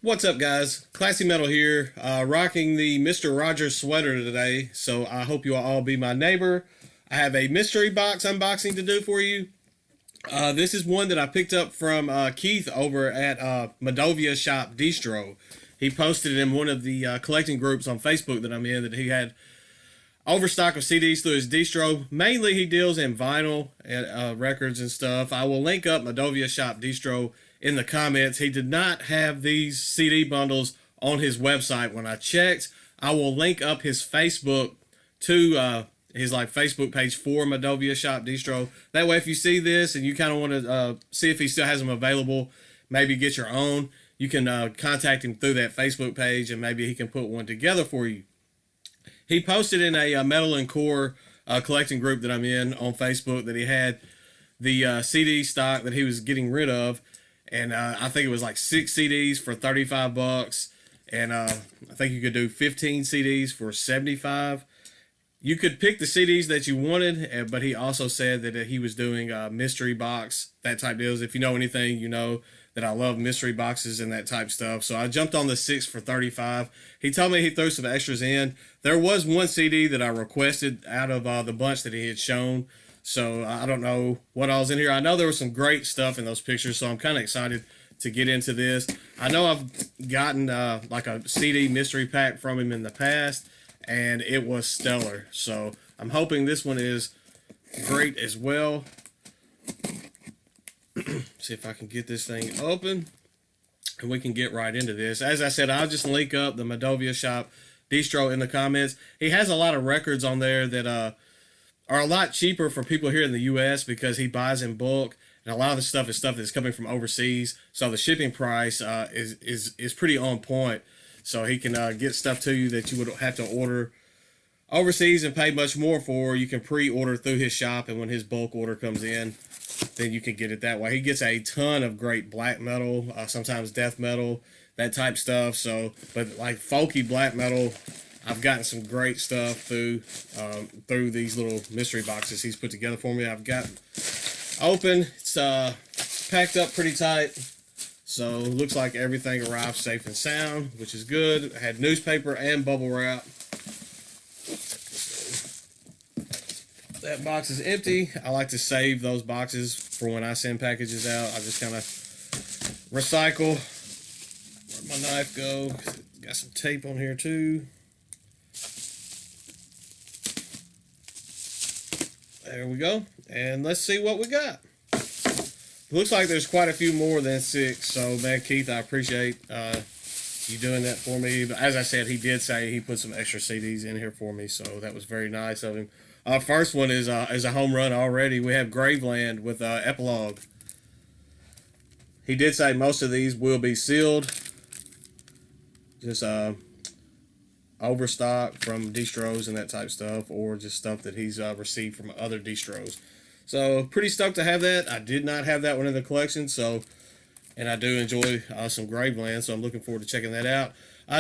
What's up, guys? Classy Metal here, rocking the Mr. Rogers sweater today. So I hope you will all be my neighbor. I have a mystery box unboxing to do for you. This is one that I picked up from Keith over at Madoviashop Distro. He posted it in one of the collecting groups on Facebook that I'm in that he had overstock of CDs through his distro. Mainly, he deals in vinyl and records and stuff. I will link up Madoviashop Distro in the comments. He did not have these CD bundles on his website when I checked. I will link up his Facebook to his Facebook page for Madoviashop Distro. That way, if you see this and you kind of want to see if he still has them available, maybe get your own, you can contact him through that Facebook page and maybe he can put one together for you. He posted in a Metal and Core collecting group that I'm in on Facebook that he had the CD stock that he was getting rid of, and I think it was like 6 CDs for $35, and I think you could do 15 CDs for $75. You could pick the CDs that you wanted, but he also said that he was doing mystery box, that type deals. If you know anything, you know that I love mystery boxes and that type stuff. So I jumped on the 6 for $35. He told me he threw some extras in. There was one CD that I requested out of the bunch that he had shown. So I don't know what all's in here. I know there was some great stuff in those pictures, so I'm kind of excited to get into this. I know I've gotten like a CD mystery pack from him in the past, and it was stellar. So I'm hoping this one is great as well. See if I can get this thing open and we can get right into this. As I said, I'll just link up the Madoviashop Distro in the comments. He has a lot of records on there that are a lot cheaper for people here in the U.S. because he buys in bulk, and a lot of the stuff is stuff that's coming from overseas. So the shipping price is pretty on point. So he can get stuff to you that you would have to order overseas and pay much more for. You can pre-order through his shop, and when his bulk order comes in, then you can get it that way. He gets a ton of great black metal, sometimes death metal, that type stuff. So, but like folky black metal, I've gotten some great stuff through these little mystery boxes he's put together for me. I've got open. It's packed up pretty tight. So looks like everything arrived safe and sound, which is good. I had newspaper and bubble wrap. That box is empty. I like to save those boxes for when I send packages out. I just kind of recycle. Where'd my knife go? Got some tape on here too. There we go. And let's see what we got. Looks like there's quite a few more than 6. So, man, Keith, I appreciate you doing that for me. But as I said, he did say he put some extra CDs in here for me. So that was very nice of him. First one is a home run already. We have Graveland with Epilogue. He did say most of these will be sealed. Just overstock from distros and that type stuff, or just stuff that he's received from other distros. So pretty stoked to have that. I did not have that one in the collection, so, and I do enjoy some Graveland, so I'm looking forward to checking that out.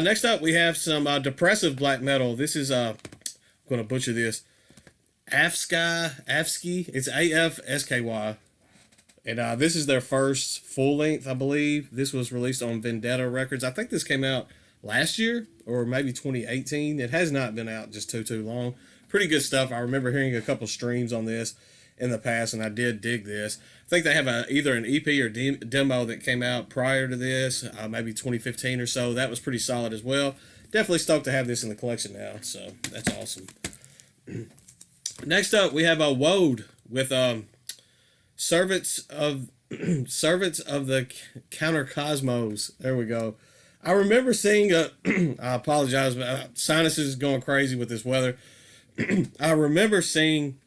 Next up, we have some depressive black metal. This is I'm going to butcher this. Afsky. It's AFSKY. And this is their first full length, I believe. This was released on Vendetta Records. I think this came out last year or maybe 2018. It has not been out just too long. Pretty good stuff. I remember hearing a couple streams on this in the past, and I did dig this. I think they have either an EP or demo that came out prior to this, maybe 2015 or so. That was pretty solid as well. Definitely stoked to have this in the collection now, so that's awesome. Next up, we have a Woad with Servants of the Counter Cosmos. There we go. I remember seeing I apologize, but sinuses going crazy with this weather. I remember seeing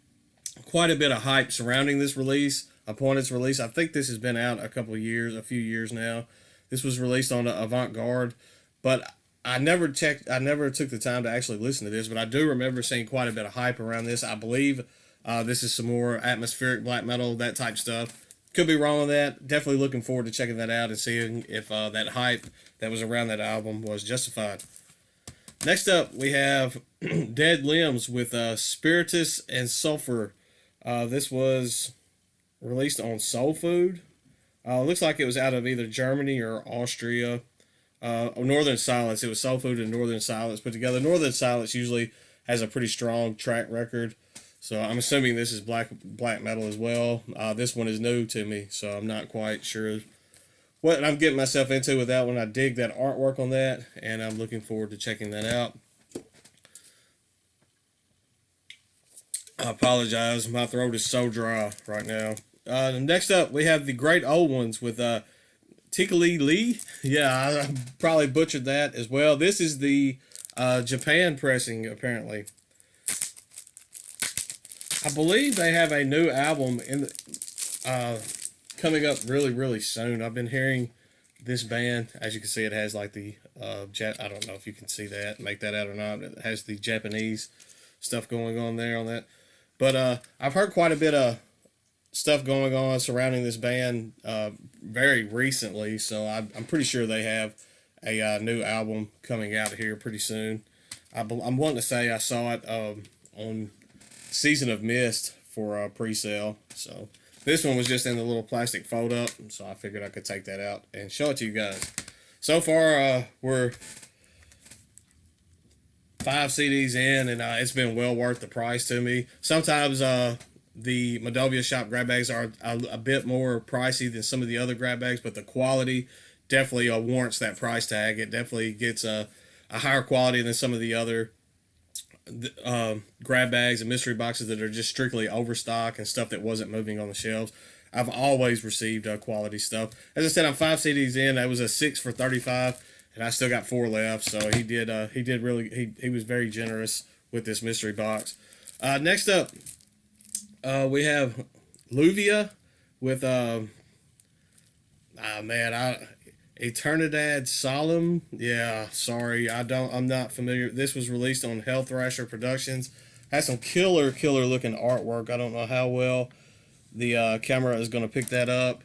quite a bit of hype surrounding this release upon its release. I think this has been out a few years now. This was released on Avant-Garde, but I never took the time to actually listen to this, but I do remember seeing quite a bit of hype around this. I believe this is some more atmospheric black metal, that type stuff. Could be wrong on that. Definitely looking forward to checking that out and seeing if that hype that was around that album was justified. Next up, we have Dead Limbs with Spiritus and Sulfur. This was released on Soul Food. Looks like it was out of either Germany or Austria. Northern Silence. It was Soul Food and Northern Silence put together. Northern Silence usually has a pretty strong track record, so I'm assuming this is black metal as well. This one is new to me, so I'm not quite sure what I'm getting myself into with that one. I dig that artwork on that, and I'm looking forward to checking that out. I apologize, my throat is so dry right now. Next up, we have the Great Old Ones with Tikali Lee. Yeah, I probably butchered that as well. This is the Japan pressing, apparently. I believe they have a new album in coming up really soon. I've been hearing this band. As you can see, it has like the I don't know if you can see that, make that out or not. It has the Japanese stuff going on there on that. But I've heard quite a bit of stuff going on surrounding this band very recently, so I'm pretty sure they have a new album coming out here pretty soon. I'm wanting to say I saw it on Season of Mist for pre-sale. So this one was just in the little plastic fold up, so I figured I could take that out and show it to you guys. So far, we're 5 CDs in, and it's been well worth the price to me. Sometimes the Madoviashop grab bags are a bit more pricey than some of the other grab bags, but the quality definitely warrants that price tag. It definitely gets a higher quality than some of the other grab bags and mystery boxes that are just strictly overstock and stuff that wasn't moving on the shelves. I've always received quality stuff. As I said, I'm 5 CDs in. That was a 6 for $35, and I still got 4 left. So he did really he was very generous with this mystery box. Next up, we have Luvia with Eternidad Solemn. Yeah, sorry, I'm not familiar. This was released on Hell Thrasher Productions. Has some killer looking artwork. I don't know how well the camera is going to pick that up.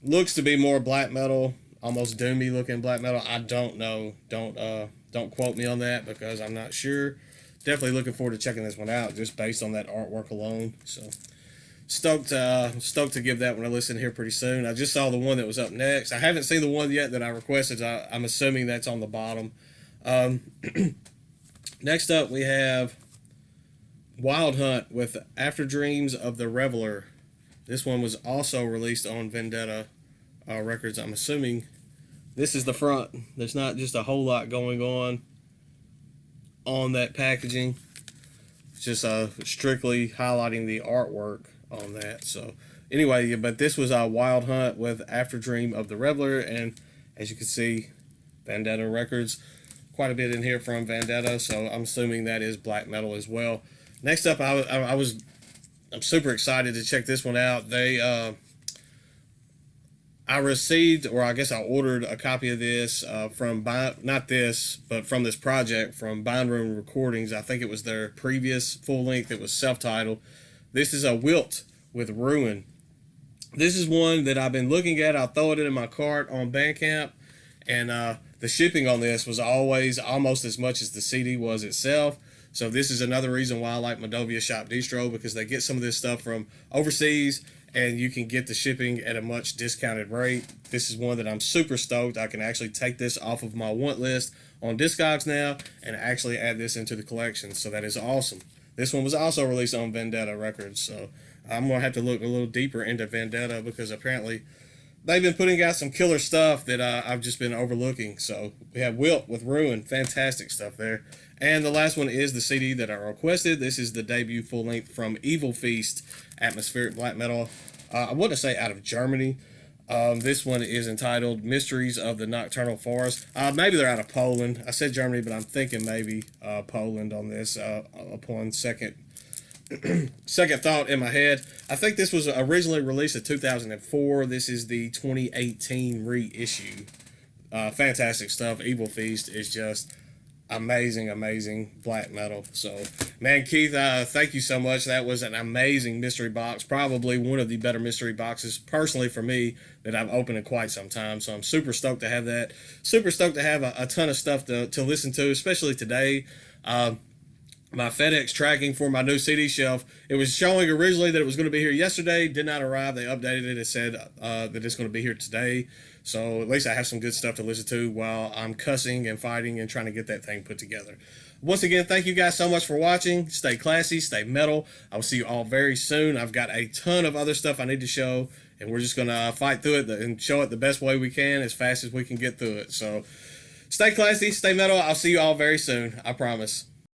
Looks to be more black metal, almost doomy looking black metal. I don't know. Don't quote me on that because I'm not sure. Definitely looking forward to checking this one out just based on that artwork alone. So stoked to give that one a listen here pretty soon. I just saw the one that was up next. I haven't seen the one yet that I requested. I'm assuming that's on the bottom. Next up, we have Wild Hunt with After Dreams of the Reveler. This one was also released on Vendetta Records. I'm assuming this is the front. There's not just a whole lot going on that packaging. It's just strictly highlighting the artwork on that. So anyway, but this was a Wild Hunt with After Dream of the Reveler, and as you can see, Vendetta Records. Quite a bit in here from Vendetta, so I'm assuming that is black metal as well. Next up, I'm super excited to check this one out. I received, or I guess I ordered a copy of this from this project from Bind Room Recordings. I think it was their previous full length. It was self-titled. This is a Wilt with Ruin. This is one that I've been looking at. I'll throw it in my cart on Bandcamp, and the shipping on this was always almost as much as the CD was itself. So this is another reason why I like Madoviashop Distro, because they get some of this stuff from overseas and you can get the shipping at a much discounted rate. This is one that I'm super stoked. I can actually take this off of my want list on Discogs now and actually add this into the collection. So that is awesome. This one was also released on Vendetta Records. So I'm going to have to look a little deeper into Vendetta because apparently they've been putting out some killer stuff that I've just been overlooking. So we have Wilt with Ruin. Fantastic stuff there. And the last one is the CD that I requested. This is the debut full length from Evil Feast, Atmospheric Black Metal. I want to say out of Germany. This one is entitled Mysteries of the Nocturnal Forest. Maybe they're out of Poland. I said Germany, but I'm thinking maybe Poland on this upon second thought in my head. I think this was originally released in 2004. This is the 2018 reissue. Fantastic stuff. Evil Feast is just amazing black metal. So, man, Keith, thank you so much. That was an amazing mystery box. Probably one of the better mystery boxes, personally, for me, that I've opened in quite some time. So I'm super stoked to have that. Super stoked to have a ton of stuff to listen to, especially today. My FedEx tracking for my new CD shelf, it was showing originally that it was going to be here yesterday, did not arrive. They updated it. It said that it's going to be here today. So at least I have some good stuff to listen to while I'm cussing and fighting and trying to get that thing put together. Once again, thank you guys so much for watching. Stay classy, stay metal. I will see you all very soon. I've got a ton of other stuff I need to show, and we're just going to fight through it and show it the best way we can as fast as we can get through it. So stay classy, stay metal. I'll see you all very soon. I promise.